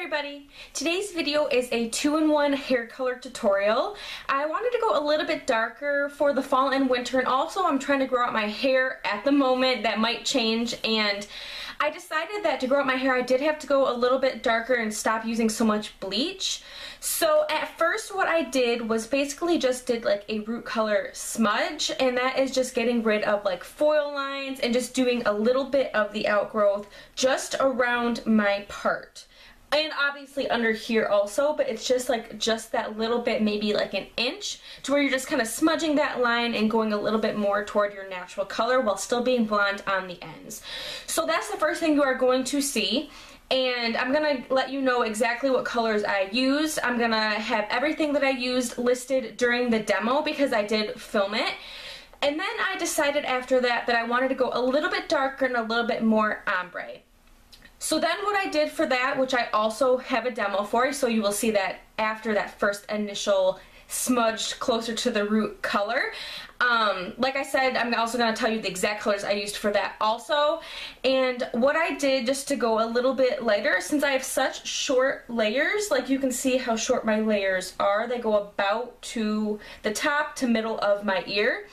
everybody! Today's video is a 2-in-1 hair color tutorial. I wanted to go a little bit darker for the fall and winter, and also I'm trying to grow out my hair at the moment. That might change, and I decided that to grow out my hair I did have to go a little bit darker and stop using so much bleach. So at first what I did was basically just did like a root color smudge, and that is just getting rid of like foil lines and just doing a little bit of the outgrowth just around my part. And obviously under here also, but it's just like that little bit, maybe like an inch, to where you're just kind of smudging that line and going a little bit more toward your natural color while still being blonde on the ends. So that's the first thing you are going to see. And I'm going to let you know exactly what colors I used. I'm going to have everything that I used listed during the demo because I did film it. And then I decided after that that I wanted to go a little bit darker and a little bit more ombre. So then what I did for that, which I also have a demo for, so you will see that after that first initial smudged closer to the root color. Like I said, I'm also going to tell you the exact colors I used for that also. And what I did just to go a little bit lighter, since I have such short layers, like you can see how short my layers are, they go about to the top to middle of my ear.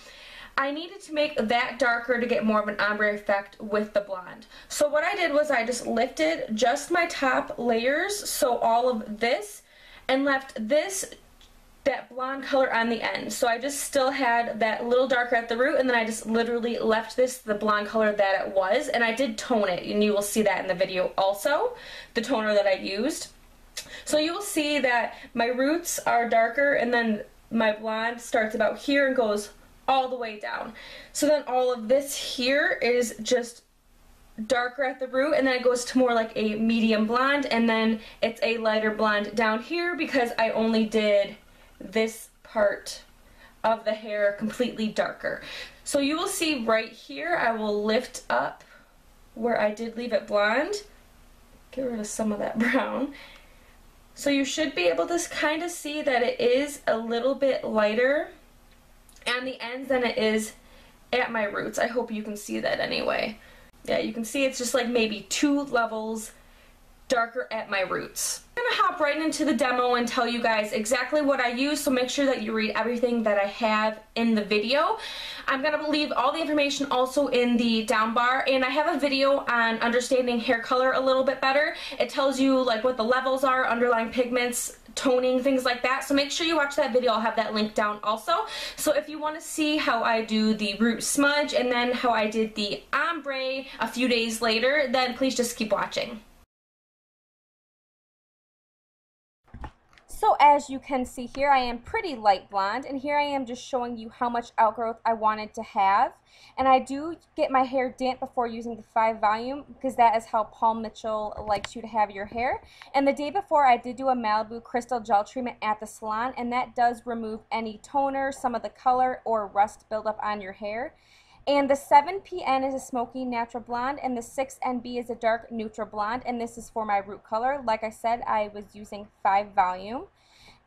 I needed to make that darker to get more of an ombre effect with the blonde. So what I did was I just lifted just my top layers, so all of this, and left that blonde color on the end. So I just still had that little darker at the root, and then I just literally left this the blonde color that it was, and I did tone it, and you will see that in the video also, the toner that I used. So you will see that my roots are darker, and then my blonde starts about here and goes all the way down. So then all of this here is just darker at the root, and then it goes to more like a medium blonde, and then it's a lighter blonde down here because I only did this part of the hair completely darker. So you will see right here I will lift up where I did leave it blonde, get rid of some of that brown. So you should be able to kind of see that it is a little bit lighter on the ends than it is at my roots. I hope you can see that anyway. Yeah, you can see it's just like maybe 2 levels darker at my roots. I'm going to hop right into the demo and tell you guys exactly what I use, so make sure that you read everything that I have in the video. I'm going to leave all the information also in the down bar, and I have a video on understanding hair color a little bit better. It tells you like what the levels are, underlying pigments, toning, things like that, so make sure you watch that video. I'll have that link down also. So if you want to see how I do the root smudge and then how I did the ombre a few days later, then please just keep watching. So as you can see here, I am pretty light blonde, and here I am just showing you how much outgrowth I wanted to have. And I do get my hair damp before using the 5 volume because that is how Paul Mitchell likes you to have your hair. And the day before I did do a Malibu crystal gel treatment at the salon, and that does remove any toner, some of the color, or rust buildup on your hair. And the 7PN is a smoky natural blonde, and the 6NB is a dark neutral blonde, and this is for my root color. Like I said, I was using 5 volume.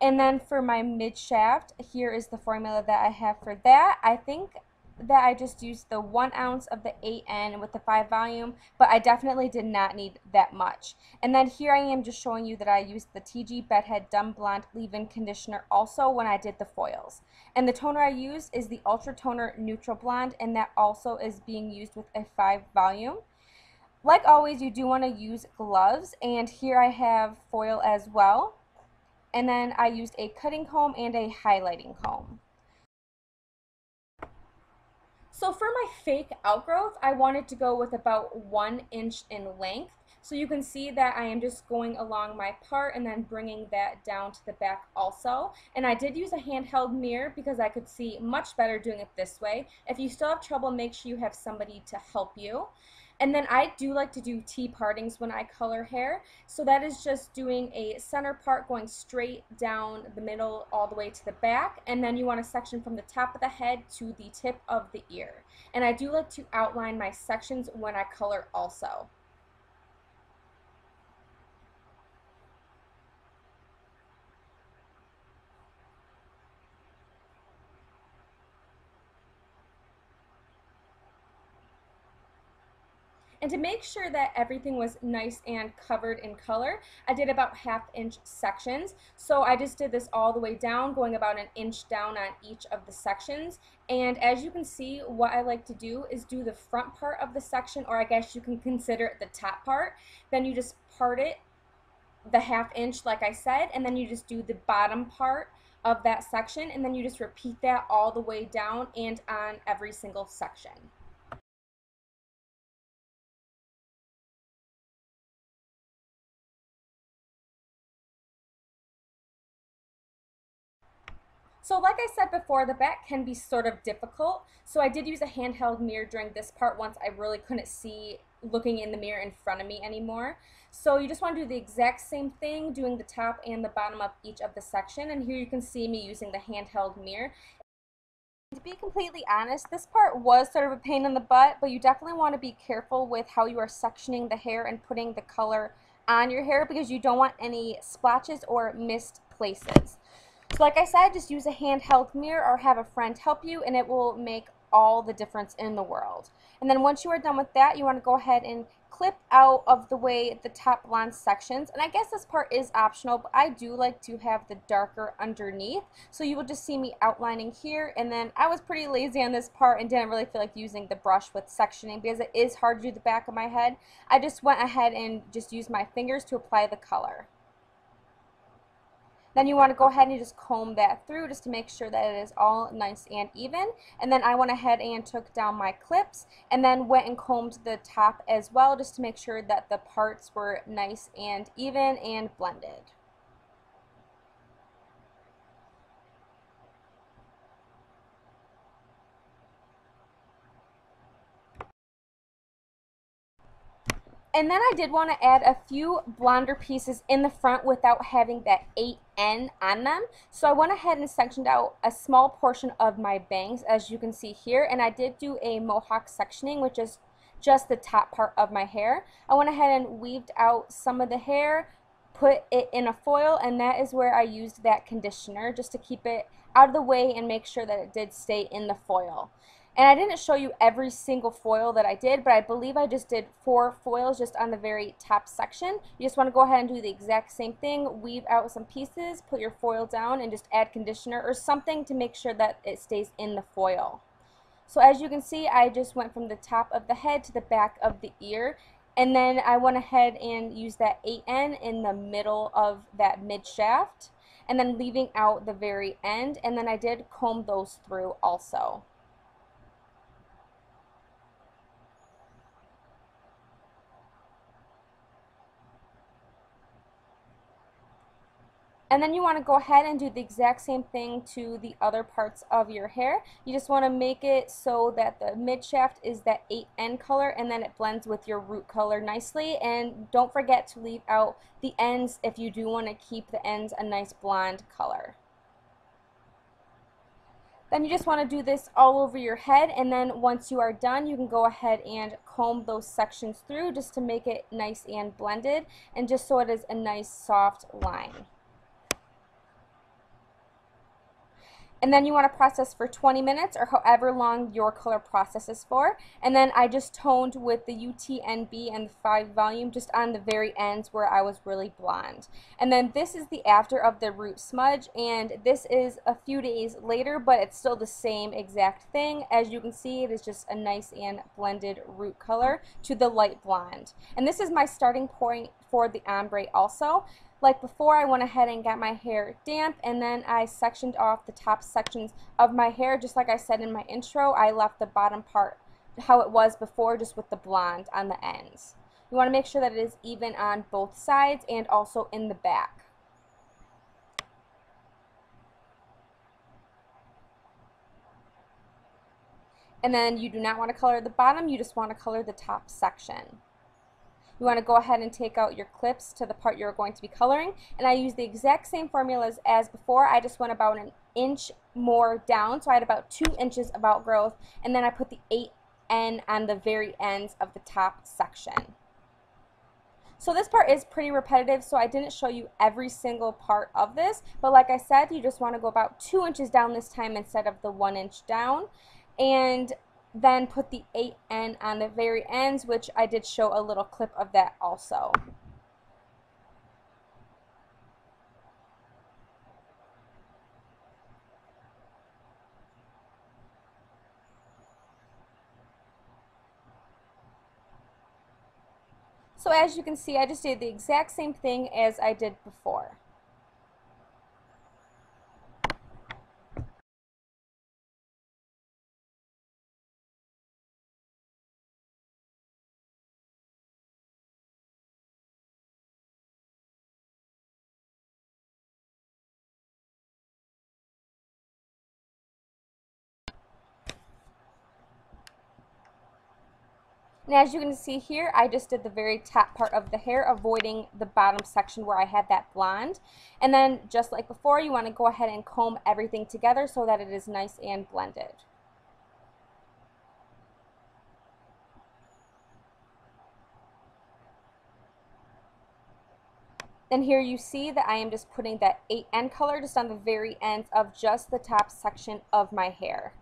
And then for my mid shaft, here is the formula that I have for that. I think that I just used the 1 ounce of the 8N with the 5 volume, but I definitely did not need that much. And then here I am just showing you that I used the TG Bedhead Dumb Blonde Leave-In Conditioner also when I did the foils. And the toner I used is the Ultra Toner Neutral Blonde, and that also is being used with a 5 volume. Like always, you do want to use gloves, and here I have foil as well. And then I used a cutting comb and a highlighting comb. So for my fake outgrowth, I wanted to go with about 1 inch in length. So you can see that I am just going along my part and then bringing that down to the back also. And I did use a handheld mirror because I could see much better doing it this way. If you still have trouble, make sure you have somebody to help you. And then I do like to do T-partings when I color hair. So that is just doing a center part going straight down the middle all the way to the back. And then you want a section from the top of the head to the tip of the ear. And I do like to outline my sections when I color also. And to make sure that everything was nice and covered in color, I did about 1/2 inch sections. So I just did this all the way down, going about 1 inch down on each of the sections. And as you can see, what I like to do is do the front part of the section, or I guess you can consider it the top part. Then you just part it the 1/2 inch like I said, and then you just do the bottom part of that section, and then you just repeat that all the way down and on every single section. So like I said before, the back can be sort of difficult, so I did use a handheld mirror during this part once I really couldn't see looking in the mirror in front of me anymore. So you just want to do the exact same thing, doing the top and the bottom of each of the section, and here you can see me using the handheld mirror. To be completely honest, this part was sort of a pain in the butt, but you definitely want to be careful with how you are sectioning the hair and putting the color on your hair because you don't want any splotches or missed places. So like I said, just use a handheld mirror or have a friend help you, and it will make all the difference in the world. And then once you are done with that, you want to go ahead and clip out of the way the top blonde sections. And I guess this part is optional, but I do like to have the darker underneath. So you will just see me outlining here, and then I was pretty lazy on this part and didn't really feel like using the brush with sectioning because it is hard to do the back of my head. I just went ahead and just used my fingers to apply the color. Then you want to go ahead and you just comb that through just to make sure that it is all nice and even. And then I went ahead and took down my clips and then went and combed the top as well just to make sure that the parts were nice and even and blended. And then I did want to add a few blonder pieces in the front without having that 8N on them. So I went ahead and sectioned out a small portion of my bangs, as you can see here. And I did do a mohawk sectioning, which is just the top part of my hair. I went ahead and weaved out some of the hair, put it in a foil, and that is where I used that conditioner just to keep it out of the way and make sure that it did stay in the foil. And I didn't show you every single foil that I did, but I believe I just did 4 foils just on the very top section. You just want to go ahead and do the exact same thing, weave out some pieces, put your foil down, and just add conditioner or something to make sure that it stays in the foil. So as you can see, I just went from the top of the head to the back of the ear, and then I went ahead and used that 8N in the middle of that mid shaft, and then leaving out the very end, and then I did comb those through also. And then you want to go ahead and do the exact same thing to the other parts of your hair. You just want to make it so that the mid shaft is that 8N color and then it blends with your root color nicely. And don't forget to leave out the ends if you do want to keep the ends a nice blonde color. Then you just want to do this all over your head, and then once you are done, you can go ahead and comb those sections through just to make it nice and blended and just so it is a nice soft line. And then you want to process for 20 minutes or however long your color processes for. And then I just toned with the UTNB and the 5 volume just on the very ends where I was really blonde. And then this is the after of the root smudge, and this is a few days later, but it's still the same exact thing. As you can see, it is just a nice and blended root color to the light blonde. And this is my starting point for the ombre also. Like before, I went ahead and got my hair damp, and then I sectioned off the top sections of my hair. Just like I said in my intro, I left the bottom part how it was before, just with the blonde on the ends. You want to make sure that it is even on both sides and also in the back. And then you do not want to color the bottom, you just want to color the top section. You want to go ahead and take out your clips to the part you're going to be coloring, and I used the exact same formulas as before. I just went about 1 inch more down, so I had about 2 inches of outgrowth, and then I put the 8N on the very ends of the top section. So this part is pretty repetitive, so I didn't show you every single part of this, but like I said, you just want to go about 2 inches down this time instead of the 1 inch down. And then put the 8N on the very ends, which I did show a little clip of that also. So as you can see, I just did the exact same thing as I did before. And as you can see here, I just did the very top part of the hair, avoiding the bottom section where I had that blonde. And then, just like before, you want to go ahead and comb everything together so that it is nice and blended. Then here you see that I am just putting that 8N color just on the very ends of just the top section of my hair.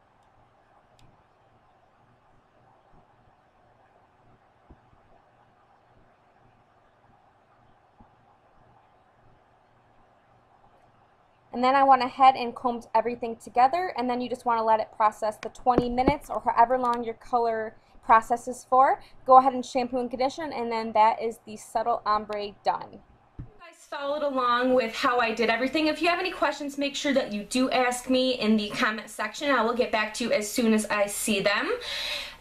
And then I went ahead and combed everything together, and then you just want to let it process the 20 minutes or however long your color processes for. Go ahead and shampoo and condition, and then that is the subtle ombre done. You guys followed along with how I did everything. If you have any questions, make sure that you do ask me in the comment section. I will get back to you as soon as I see them.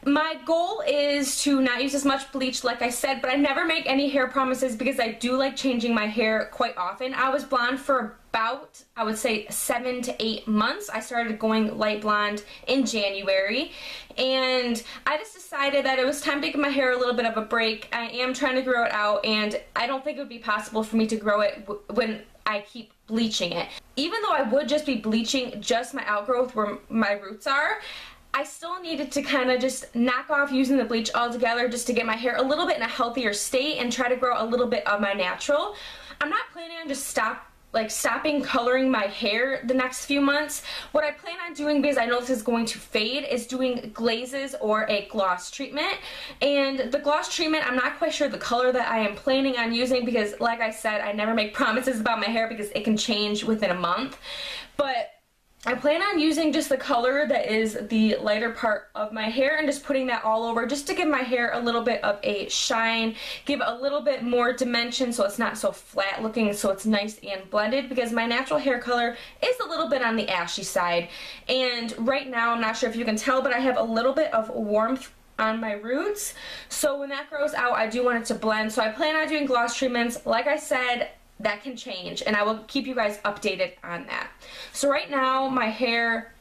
My goal is to not use as much bleach, like I said, but I never make any hair promises because I do like changing my hair quite often. I was blonde for about, I would say, 7 to 8 months. I started going light blonde in January, and I just decided that it was time to give my hair a little bit of a break. I am trying to grow it out, and I don't think it would be possible for me to grow it when I keep bleaching it. Even though I would just be bleaching just my outgrowth where my roots are, I still needed to kind of just knock off using the bleach altogether just to get my hair a little bit in a healthier state and try to grow a little bit of my natural. I'm not planning on just stopping coloring my hair the next few months. What I plan on doing, because I know this is going to fade, is doing glazes or a gloss treatment. And the gloss treatment, I'm not quite sure the color that I am planning on using because, like I said, I never make promises about my hair because it can change within a month. But I plan on using just the color that is the lighter part of my hair and just putting that all over just to give my hair a little bit of a shine, give it a little bit more dimension so it's not so flat looking, so it's nice and blended, because my natural hair color is a little bit on the ashy side. And right now, I'm not sure if you can tell, but I have a little bit of warmth on my roots. So when that grows out, I do want it to blend. So I plan on doing gloss treatments. Like I said, that can change, and I will keep you guys updated on that. So right now my hair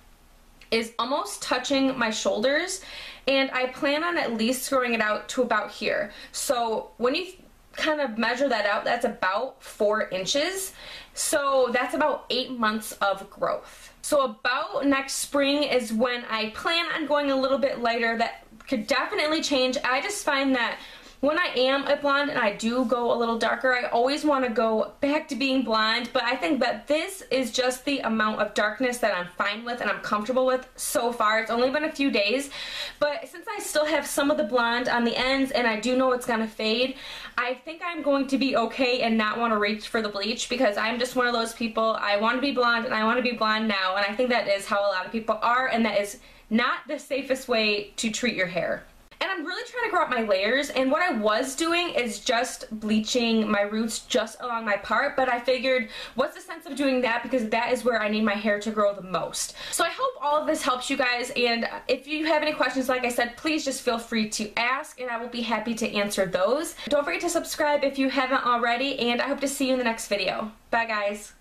is almost touching my shoulders, and I plan on at least growing it out to about here. So when you kind of measure that out, that's about 4 inches. So that's about 8 months of growth. So about next spring is when I plan on going a little bit lighter. That could definitely change. I just find that when I am a blonde and I do go a little darker, I always want to go back to being blonde, but I think that this is just the amount of darkness that I'm fine with and I'm comfortable with so far. It's only been a few days, but since I still have some of the blonde on the ends and I do know it's going to fade, I think I'm going to be okay and not want to reach for the bleach, because I'm just one of those people. I want to be blonde and I want to be blonde now, and I think that is how a lot of people are, and that is not the safest way to treat your hair. And I'm really trying to grow out my layers, and what I was doing is just bleaching my roots just along my part, but I figured, what's the sense of doing that, because that is where I need my hair to grow the most. So I hope all of this helps you guys, and if you have any questions, like I said, please just feel free to ask, and I will be happy to answer those. Don't forget to subscribe if you haven't already, and I hope to see you in the next video. Bye guys!